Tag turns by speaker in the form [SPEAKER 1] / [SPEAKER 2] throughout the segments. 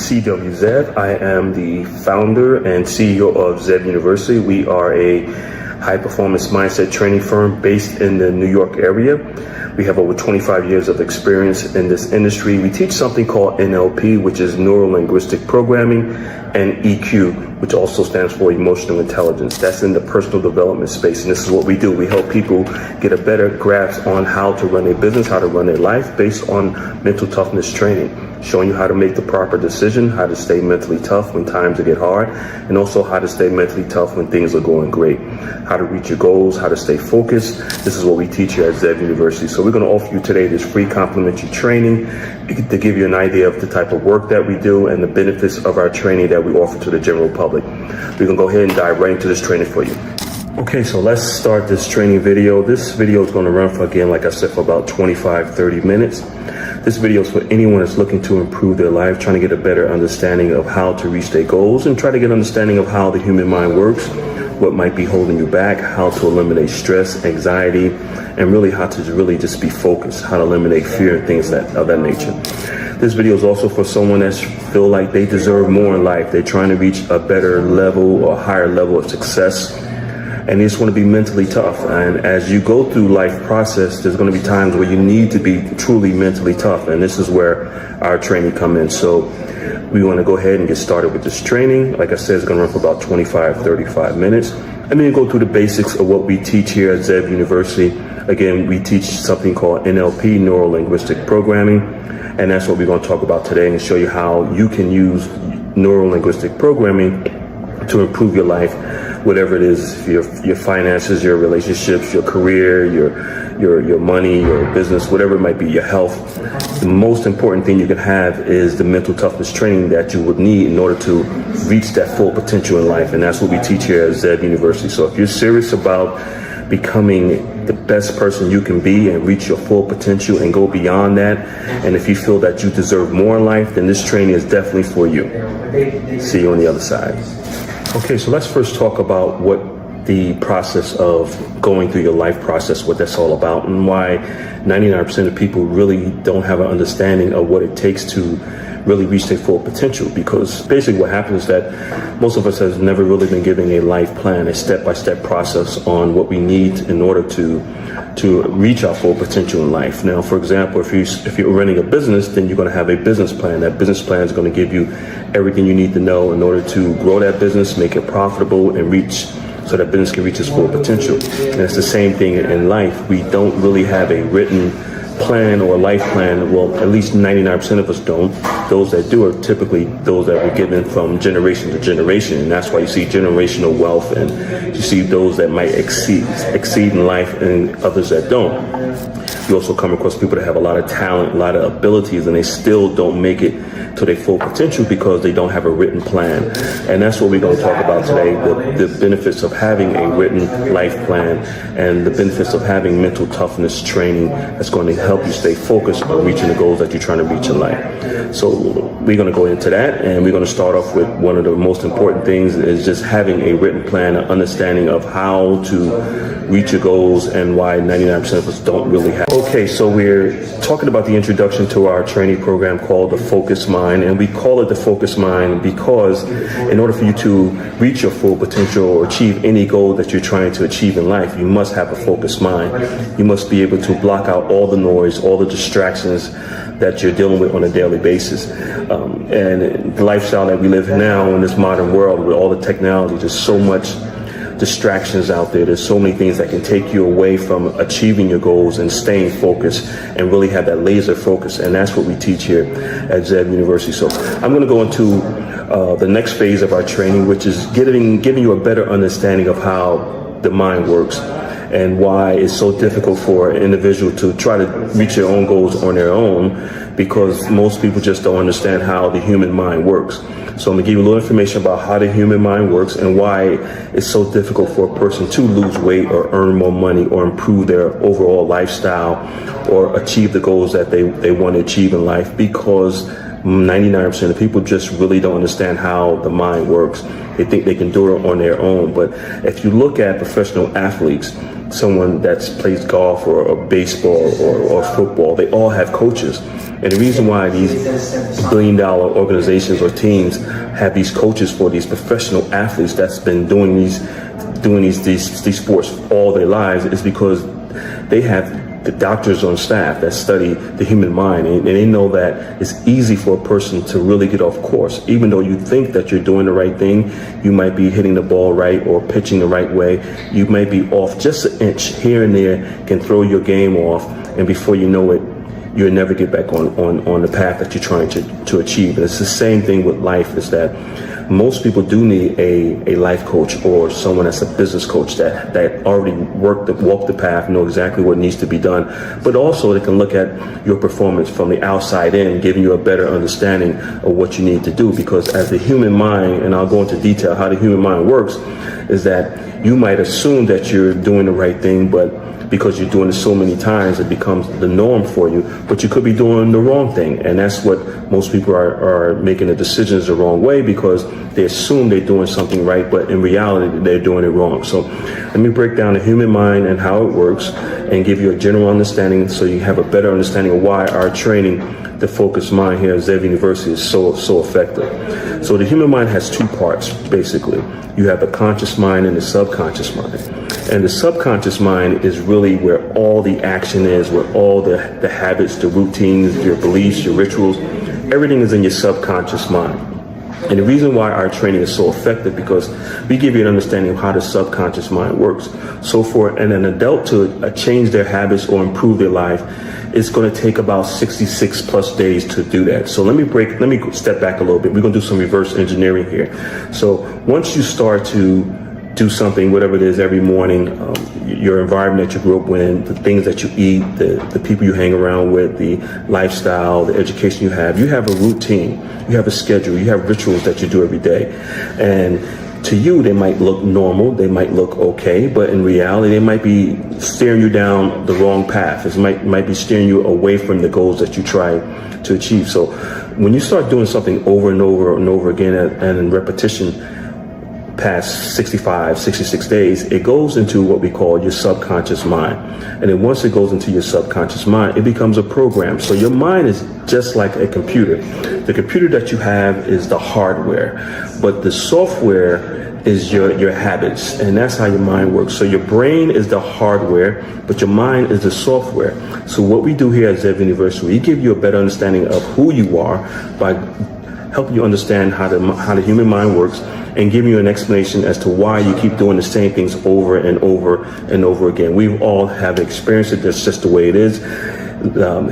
[SPEAKER 1] CW Zev. I am the founder and CEO of Zev University. We are a high-performance mindset training firm based in the New York area. We have over 25 years of experience in this industry. We teach something called NLP, which is Neuro-Linguistic Programming, and EQ, which also stands for Emotional Intelligence. That's in the personal development space, and this is what we do. We help people get a better grasp on how to run their business, how to run their life based on mental toughness training, showing you how to make the proper decision, how to stay mentally tough when times get hard, and also how to stay mentally tough when things are going great, how to reach your goals, how to stay focused. This is what we teach here at Zev University. So we're going to offer you today this free complimentary training to give you an idea of the type of work that we do and the benefits of our training that we offer to the general public. We're going to go ahead and dive right into this training for you. Okay, so let's start this training video. This video is going to run for, again, like I said, for about 25-30 minutes. This video is for anyone that's looking to improve their life, trying to get a better understanding of how to reach their goals, and try to get an understanding of how the human mind works, what might be holding you back, how to eliminate stress, anxiety, and really how to really just be focused, how to eliminate fear and things of that nature. This video is also for someone that feel like they deserve more in life. They're trying to reach a better level or higher level of success, and they just want to be mentally tough. And as you go through life process, there's going to be times where you need to be truly mentally tough, and this is where our training come in. So we want to go ahead and get started with this training. Like I said, it's going to run for about 25-35 minutes. And then go through the basics of what we teach here at Zev University. Again, we teach something called NLP, Neuro-Linguistic Programming, and that's what we're going to talk about today and show you how you can use Neuro-Linguistic Programming to improve your life, whatever it is, your finances, your relationships, your career, your money, your business, whatever it might be, your health. The most important thing you can have is the mental toughness training that you would need in order to reach that full potential in life. And that's what we teach here at Zev University. So if you're serious about becoming the best person you can be and reach your full potential and go beyond that, and if you feel that you deserve more in life, then this training is definitely for you. See you on the other side. Okay, so let's first talk about what the process of going through your life process, what that's all about, and why 99% of people really don't have an understanding of what it takes to really reach their full potential. Because basically what happens is that most of us has never really been given a life plan, a step-by-step process on what we need in order to reach our full potential in life. Now, for example, if you're running a business, then you're going to have a business plan. That business plan is going to give you everything you need to know in order to grow that business, make it profitable, and so that business can reach its full potential. And it's the same thing in life. We don't really have a written plan or a life plan. Well, at least 99% of us don't. Those that do are typically those that were given from generation to generation, and that's why you see generational wealth, and you see those that might exceed in life and others that don't. You also come across people that have a lot of talent, a lot of abilities, and they still don't make it to their full potential because they don't have a written plan. And that's what we're going to talk about today, the benefits of having a written life plan and the benefits of having mental toughness training that's going to help you stay focused on reaching the goals that you're trying to reach in life. So we're going to go into that, and we're going to start off with one of the most important things is just having a written plan, an understanding of how to reach your goals and why 99% of us don't really have. Okay, so we're talking about the introduction to our training program called the Focus Mind, and we call it the Focus Mind because in order for you to reach your full potential or achieve any goal that you're trying to achieve in life, you must have a focused mind. You must be able to block out all the noise, all the distractions that you're dealing with on a daily basis. And the lifestyle that we live now in this modern world with all the technology, there's so much distractions out there. There's so many things that can take you away from achieving your goals and staying focused and really have that laser focus. And that's what we teach here at Zev University. So I'm going to go into the next phase of our training, which is giving you a better understanding of how the mind works and why it's so difficult for an individual to try to reach their own goals on their own, because most people just don't understand how the human mind works. So I'm gonna give you a little information about how the human mind works and why it's so difficult for a person to lose weight or earn more money or improve their overall lifestyle or achieve the goals that they want to achieve in life, because 99% of people just really don't understand how the mind works. They think they can do it on their own. But if you look at professional athletes, someone that plays golf or baseball or football, they all have coaches. And the reason why these billion-dollar organizations or teams have these coaches for these professional athletes that's been doing these sports all their lives is because they have the doctors on staff that study the human mind, and they know that it's easy for a person to really get off course. Even though you think that you're doing the right thing, you might be hitting the ball right or pitching the right way, you might be off just an inch here and there, can throw your game off, and before you know it, you'll never get back on the path that you're trying to achieve. And it's the same thing with life, is that most people do need a life coach or someone that's a business coach that already walked the path, know exactly what needs to be done. But also they can look at your performance from the outside in, giving you a better understanding of what you need to do. Because as the human mind, and I'll go into detail how the human mind works, is that you might assume that you're doing the right thing, but because you're doing it so many times, it becomes the norm for you, but you could be doing the wrong thing. And that's what most people are making the decisions the wrong way, because they assume they're doing something right, but in reality, they're doing it wrong. So let me break down the human mind and how it works and give you a general understanding so you have a better understanding of why our training, the focused mind here at Zev University, is so effective. So the human mind has two parts, basically. You have the conscious mind and the subconscious mind. And the subconscious mind is really where all the action is, where all the habits, the routines, your beliefs, your rituals, everything is in your subconscious mind. And the reason why our training is so effective, because we give you an understanding of how the subconscious mind works. So for an adult to change their habits or improve their life, it's going to take about 66 plus days to do that. So let me step back a little bit. We're going to do some reverse engineering here. So once you start to do something, whatever it is, every morning, your environment that you grew up in, the things that you eat, the people you hang around with, the lifestyle, the education you have a routine, you have a schedule, you have rituals that you do every day. And to you, they might look normal, they might look okay, but in reality, they might be steering you down the wrong path. It might be steering you away from the goals that you try to achieve. So when you start doing something over and over and over again and in repetition, past 65, 66 days, it goes into what we call your subconscious mind. And then once it goes into your subconscious mind, it becomes a program. So your mind is just like a computer. The computer that you have is the hardware, but the software is your habits, and that's how your mind works. So your brain is the hardware, but your mind is the software. So what we do here at Zev University, we give you a better understanding of who you are by helping you understand how the human mind works, and giving you an explanation as to why you keep doing the same things over and over and over again. We all have experienced it. That's just the way it is.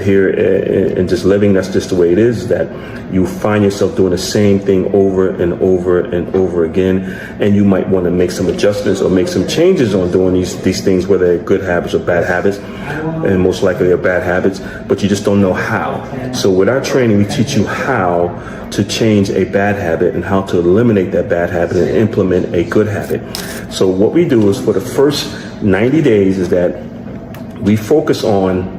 [SPEAKER 1] Here in just living, that's just the way it is, that you find yourself doing the same thing over and over and over again, and you might want to make some adjustments or make some changes on doing these things, whether they're good habits or bad habits, and most likely they're bad habits, but you just don't know how. So with our training, we teach you how to change a bad habit and how to eliminate that bad habit and implement a good habit. So what we do is, for the first 90 days, is that we focus on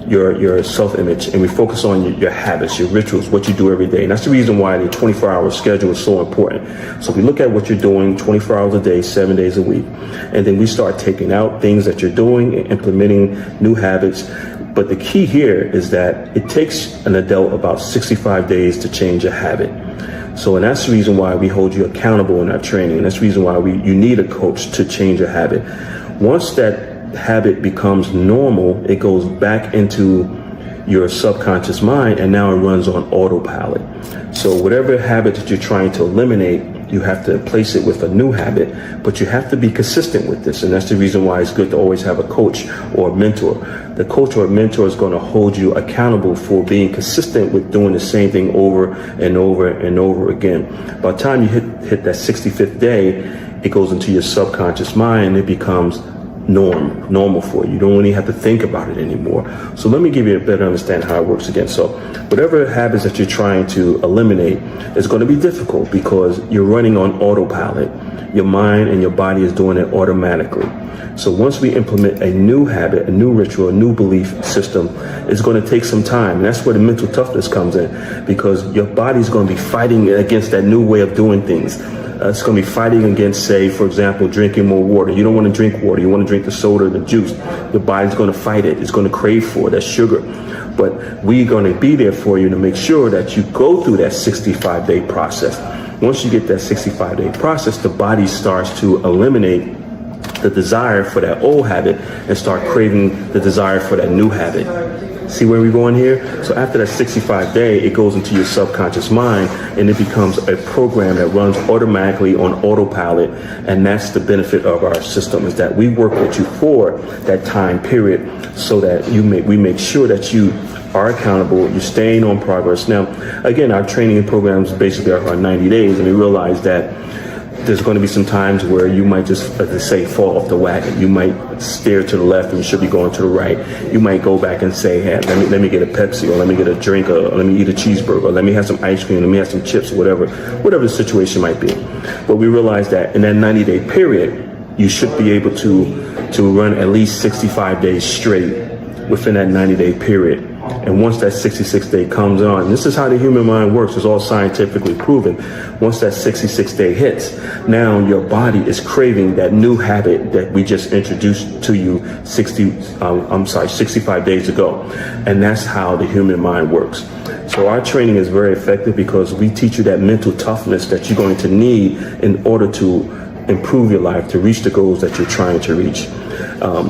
[SPEAKER 1] your self-image, and we focus on your habits, your rituals, what you do every day. And that's the reason why the 24-hour schedule is so important. So we look at what you're doing 24 hours a day, 7 days a week, and then we start taking out things that you're doing and implementing new habits. But the key here is that it takes an adult about 65 days to change a habit. So, and that's the reason why we hold you accountable in our training. And that's the reason why you need a coach to change a habit. Once that habit becomes normal, it goes back into your subconscious mind, and now it runs on autopilot. So whatever habit that you're trying to eliminate, you have to replace it with a new habit, but you have to be consistent with this. And that's the reason why it's good to always have a coach or a mentor. The coach or mentor is going to hold you accountable for being consistent with doing the same thing over and over and over again. By the time you hit that 65th day, it goes into your subconscious mind, and it becomes normal for you. You don't really have to think about it anymore. So let me give you a better understanding how it works again. So whatever habits that you're trying to eliminate is going to be difficult because you're running on autopilot. Your mind and your body is doing it automatically. So once we implement a new habit, a new ritual, a new belief system, it's going to take some time. And that's where the mental toughness comes in, because your body's going to be fighting against that new way of doing things. It's going to be fighting against, say, for example, drinking more water. You don't want to drink water. You want to drink the soda, the juice. Your body's going to fight it. It's going to crave for that sugar. But we're going to be there for you to make sure that you go through that 65-day process. Once you get that 65-day process, the body starts to eliminate the desire for that old habit and start craving the desire for that new habit. See where we're going here? So after that 65-day, it goes into your subconscious mind and it becomes a program that runs automatically on autopilot. And that's the benefit of our system, is that we work with you for that time period so that we make sure that you are accountable, you're staying on progress. Now, again, our training programs basically are 90 days, and we realize that there's going to be some times where you might just, as they say, fall off the wagon. You might steer to the left and you should be going to the right. You might go back and say, hey, let me get a Pepsi, or let me get a drink, or let me eat a cheeseburger, or let me have some ice cream, let me have some chips, or whatever the situation might be. But we realize that in that 90-day period, you should be able to run at least 65 days straight within that 90-day period. And once that 66-day comes on, this is how the human mind works. It's all scientifically proven. Once that 66-day hits, now your body is craving that new habit that we just introduced to you 65 days ago. And that's how the human mind works. So our training is very effective because we teach you that mental toughness that you're going to need in order to improve your life, to reach the goals that you're trying to reach.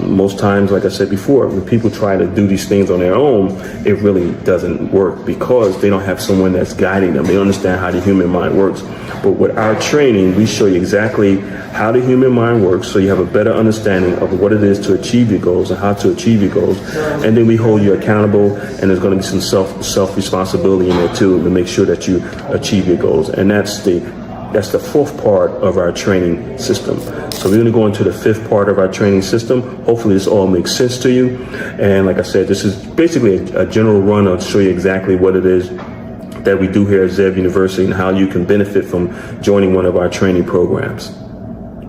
[SPEAKER 1] Most times, like I said before, when people try to do these things on their own, it really doesn't work because they don't have someone that's guiding them. They don't understand how the human mind works. But with our training, we show you exactly how the human mind works, so you have a better understanding of what it is to achieve your goals and how to achieve your goals. And then we hold you accountable, and there's going to be some self-responsibility in there too to make sure that you achieve your goals. And that's the fourth part of our training system. So we're going to go into the fifth part of our training system. Hopefully this all makes sense to you. And like I said, this is basically a general run. I'll show you exactly what it is that we do here at Zev University and how you can benefit from joining one of our training programs.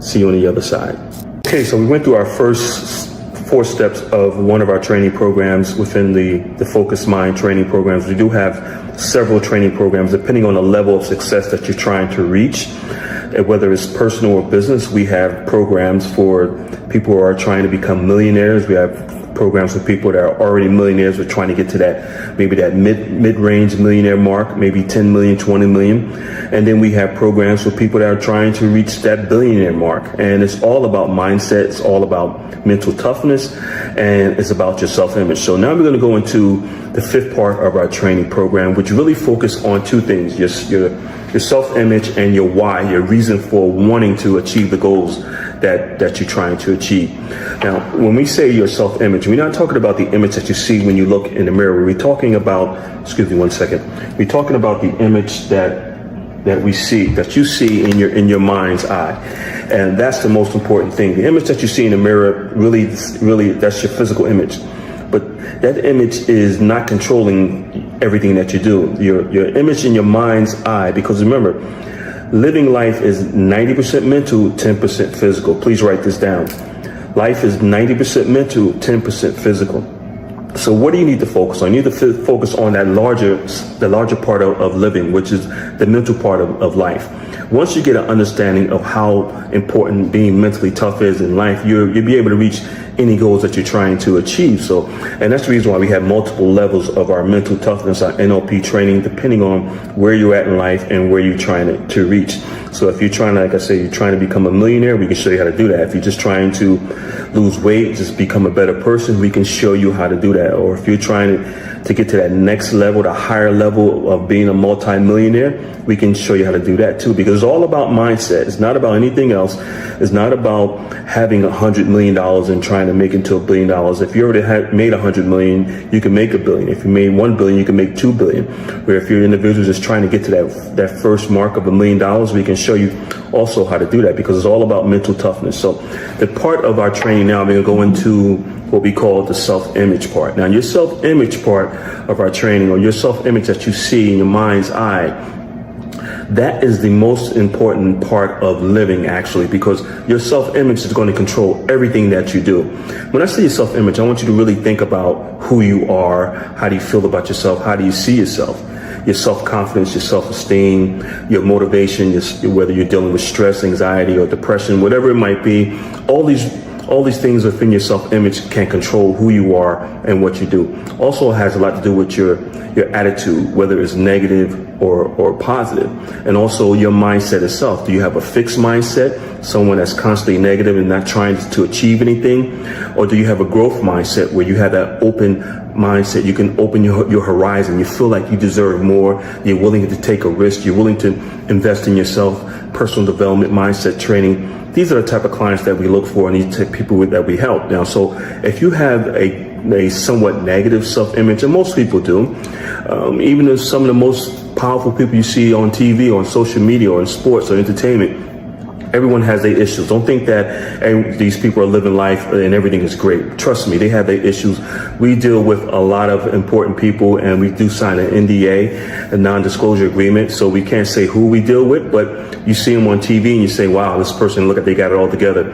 [SPEAKER 1] See you on the other side. Okay, so we went through our first 4 steps of one of our training programs within the Focused Mind training programs. We do have several training programs depending on the level of success that you're trying to reach. Whether it's personal or business, we have programs for people who are trying to become millionaires. We have programs for people that are already millionaires. We're trying to get to that, maybe that mid-range millionaire mark, maybe 10 million, 20 million. And then we have programs for people that are trying to reach that billionaire mark. And it's all about mindset. It's all about mental toughness, and it's about your self-image. So now we're going to go into the fifth part of our training program, which really focus on 2 things, your self-image and your why, your reason for wanting to achieve the goals that you're trying to achieve. Now, when we say your self-image, we're not talking about the image that you see when you look in the mirror. We're talking about, excuse me one second, we're talking about the image that we see, that you see in your mind's eye. And that's the most important thing. The image that you see in the mirror, really, that's your physical image. But that image is not controlling everything that you do. Your image in your mind's eye, because remember, living life is 90% mental, 10% physical. Please write this down. Life is 90% mental, 10% physical. So what do you need to focus on? You need to focus on the larger part of living, which is the mental part of life. Once you get an understanding of how important being mentally tough is in life, you'll be able to reach any goals that you're trying to achieve. So, and that's the reason why we have multiple levels of our mental toughness, our NLP training, depending on where you're at in life and where you're trying to reach. So if you're trying to, like I say, you're trying to become a millionaire, we can show you how to do that. If you're just trying to lose weight, just become a better person, we can show you how to do that. Or if you're trying to get to that next level, the higher level of being a multi-millionaire, we can show you how to do that too, because it's all about mindset. It's not about anything else. It's not about having $100 million and trying to make it to $1 billion. If you already made $100 million, you can make $1 billion. If you made $1 billion, you can make $2 billion. Where if you're an individual just trying to get to that first mark of $1 million, we can show you also how to do that, because it's all about mental toughness. So the part of our training training now, we're going to go into what we call the self-image part. Now, your self-image part of our training, or your self-image that you see in your mind's eye, that is the most important part of living, actually, because your self-image is going to control everything that you do. When I say your self-image, I want you to really think about who you are. How do you feel about yourself? How do you see yourself? Your self-confidence, your self-esteem, your motivation, whether you're dealing with stress, anxiety, or depression, whatever it might be, all these things within your self-image can control who you are and what you do. Also has a lot to do with your attitude, whether it's negative or positive. And also your mindset itself. Do you have a fixed mindset, someone that's constantly negative and not trying to achieve anything? Or do you have a growth mindset where you have that open mindset? You can open your horizon. You feel like you deserve more. You're willing to take a risk. You're willing to invest in yourself, personal development, mindset training. These are the type of clients that we look for and these type of people that we help. Now, so if you have a somewhat negative self-image, and most people do, even if some of the most powerful people you see on TV or on social media or in sports or entertainment, everyone has their issues. Don't think that these people are living life and everything is great. Trust me, they have their issues. We deal with a lot of important people, and we do sign an NDA, a non-disclosure agreement, so we can't say who we deal with, but you see them on TV and you say, wow, this person, look at, they got it all together.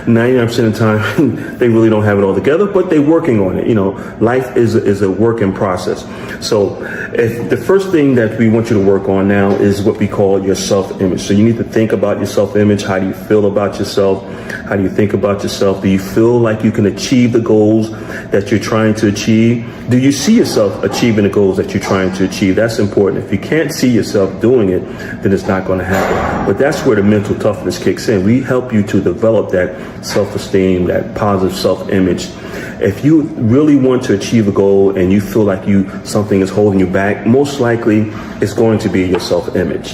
[SPEAKER 1] 99% of the time, they really don't have it all together, but they're working on it. You know, life is a work in process. So if the first thing that we want you to work on now is what we call your self-image. So you need to think about your self-image. How do you feel about yourself? How do you think about yourself? Do you feel like you can achieve the goals that you're trying to achieve? Do you see yourself achieving the goals that you're trying to achieve? That's important. If you can't see yourself doing it, then it's not going to happen. But that's where the mental toughness kicks in. We help you to develop that self-esteem, that positive self-image. If you really want to achieve a goal and you feel like something is holding you back, most likely it's going to be your self-image.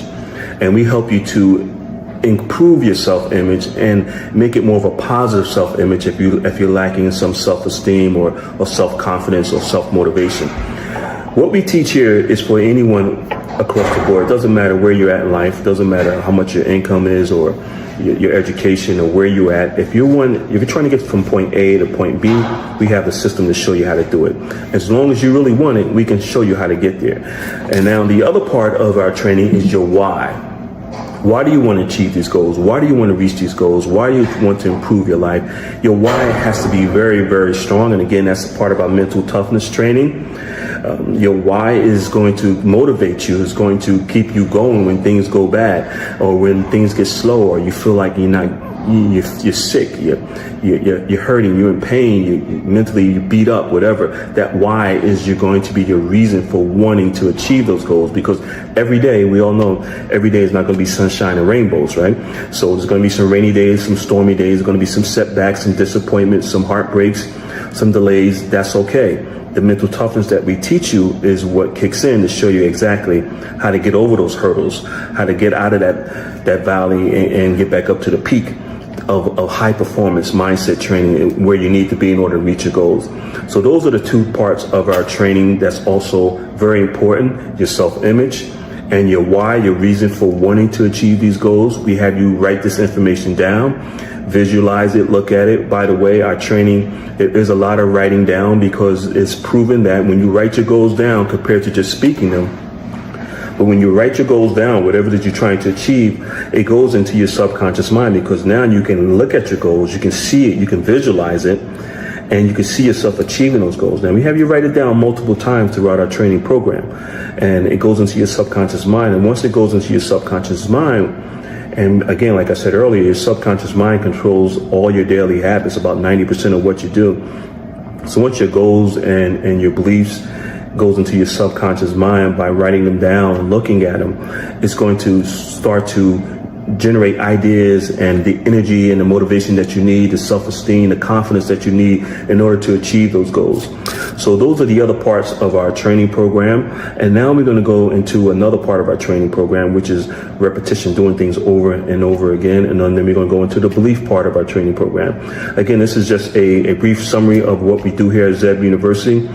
[SPEAKER 1] And we help you to improve your self-image and make it more of a positive self-image if you're lacking in some self-esteem or self-confidence or self-motivation. What we teach here is for anyone across the board. It doesn't matter where you're at in life. It doesn't matter how much your income is or your education or where you're at. If you're trying to get from point A to point B, we have the system to show you how to do it. As long as you really want it, we can show you how to get there. And now the other part of our training is your why. Why do you want to achieve these goals? Why do you want to reach these goals? Why do you want to improve your life? Your why has to be very, very strong. And again, that's part of our mental toughness training. Your why is going to motivate you, is going to keep you going when things go bad or when things get slow or you feel like you're sick, you're hurting, you're in pain, you're beat up, whatever. That why is going to be your reason for wanting to achieve those goals, because every day, we all know, every day is not going to be sunshine and rainbows, right? So there's going to be some rainy days, some stormy days, there's going to be some setbacks, some disappointments, some heartbreaks, some delays. That's okay. The mental toughness that we teach you is what kicks in to show you exactly how to get over those hurdles, how to get out of that valley and get back up to the peak of high performance mindset training where you need to be in order to reach your goals. So those are the two parts of our training that's also very important: your self-image and your why, your reason for wanting to achieve these goals. We have you write this information down, visualize it, look at it. By the way, our training, there is a lot of writing down because it's proven that when you write your goals down compared to just speaking them, but when you write your goals down, whatever that you're trying to achieve, it goes into your subconscious mind, because now you can look at your goals, you can see it, you can visualize it, and you can see yourself achieving those goals. Now, we have you write it down multiple times throughout our training program, and it goes into your subconscious mind. And once it goes into your subconscious mind, and again, like I said earlier, your subconscious mind controls all your daily habits, about 90% of what you do. So once your goals and your beliefs goes into your subconscious mind, by writing them down and looking at them, it's going to start to generate ideas and the energy and the motivation that you need, the self-esteem, the confidence that you need in order to achieve those goals. So those are the other parts of our training program. And now we're going to go into another part of our training program, which is repetition, doing things over and over again. And then we're going to go into the belief part of our training program. Again, this is just a brief summary of what we do here at Zeb University.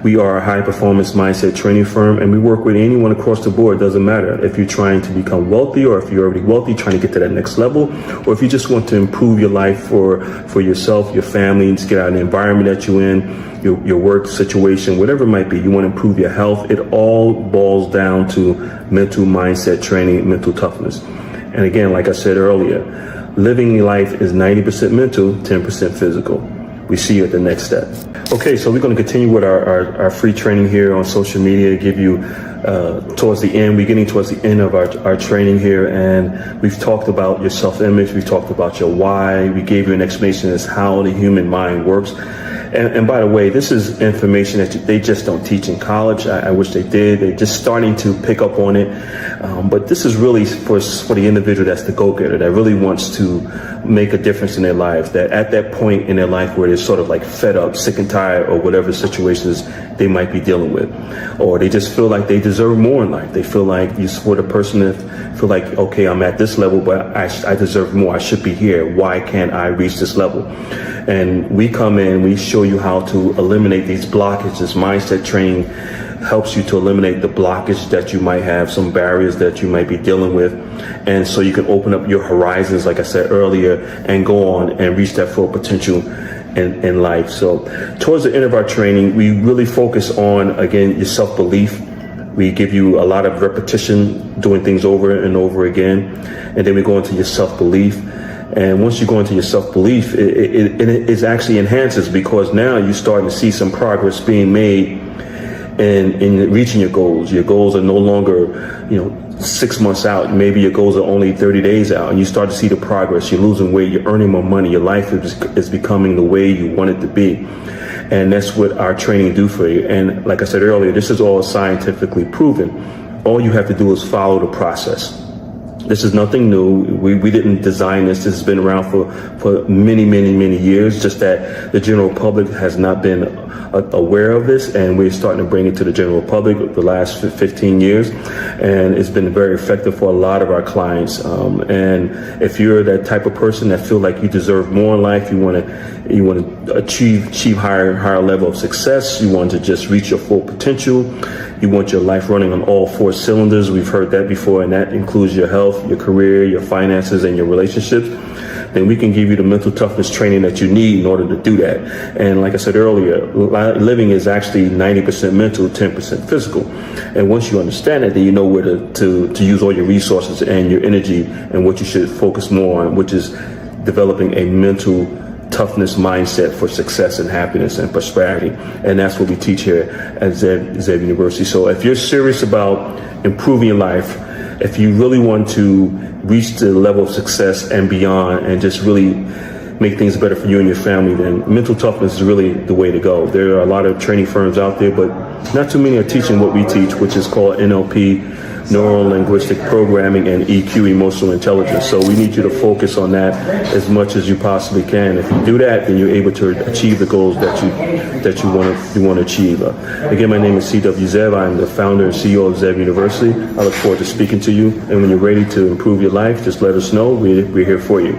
[SPEAKER 1] We are a high performance mindset training firm, and we work with anyone across the board. Doesn't matter if you're trying to become wealthy or if you're already wealthy, trying to get to that next level, or if you just want to improve your life for yourself, your family, and just get out of the environment that you're in, your work situation, whatever it might be. You want to improve your health. It all boils down to mental mindset training, mental toughness. And again, like I said earlier, living life is 90% mental, 10% physical. We see you at the next step. Okay, so we're going to continue with our free training here on social media, give you towards the end. We're getting towards the end of our training here, and we've talked about your self-image. We've talked about your why. We gave you an explanation as how the human mind works. And by the way, this is information that they just don't teach in college. I wish they did. They're just starting to pick up on it. But this is really for the individual that's the go-getter, that really wants to make a difference in their lives, that at that point in their life where they're sort of like fed up, sick and tired, or whatever situations they might be dealing with, or they just feel like they deserve more in life. They feel like you support a person that feel like, okay, I'm at this level, but I deserve more. I should be here. Why can't I reach this level? And we come in, we show you how to eliminate these blockages. Mindset training helps you to eliminate the blockage that you might have, some barriers that you might be dealing with. And so you can open up your horizons, like I said earlier, and go on and reach that full potential in life. So towards the end of our training, we really focus on, again, your self-belief. We give you a lot of repetition, doing things over and over again. And then we go into your self-belief. And once you go into your self-belief, it actually enhances, because now you're starting to see some progress being made in reaching your goals. Your goals are no longer, 6 months out. Maybe your goals are only 30 days out, and you start to see the progress. You're losing weight, you're earning more money, your life is becoming the way you want it to be. And that's what our training do for you. And like I said earlier, this is all scientifically proven. All you have to do is follow the process. This is nothing new. We didn't design this. This has been around for many, many, many years, just that the general public has not been aware of this, and we're starting to bring it to the general public the last 15 years, and it's been very effective for a lot of our clients. And if you're that type of person that feel like you deserve more in life, you want to achieve higher level of success, you want to just reach your full potential, you want your life running on all 4 cylinders. We've heard that before, and that includes your health, your career, your finances, and your relationships. Then we can give you the mental toughness training that you need in order to do that. And like I said earlier, living is actually 90% mental, 10% physical. And once you understand that, then you know where to use all your resources and your energy and what you should focus more on, which is developing a mental toughness mindset for success and happiness and prosperity. And that's what we teach here at Zeb University. So if you're serious about improving your life, if you really want to reach the level of success and beyond, and just really make things better for you and your family, then mental toughness is really the way to go. There are a lot of training firms out there, but not too many are teaching what we teach, which is called NLP, Neuro Linguistic Programming, and EQ, Emotional Intelligence. So we need you to focus on that as much as you possibly can. If you do that, then you're able to achieve the goals that you want to achieve. Again, my name is C.W. Zeb. I'm the founder and CEO of Zeb University. I look forward to speaking to you. And when you're ready to improve your life, just let us know. We're here for you.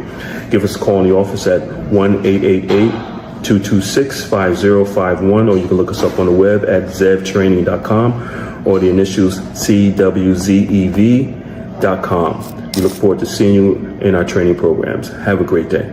[SPEAKER 1] Give us a call in the office at 1-888-226-5051, or you can look us up on the web at zebtraining.com, or the initials CWZEV.com. We look forward to seeing you in our training programs. Have a great day.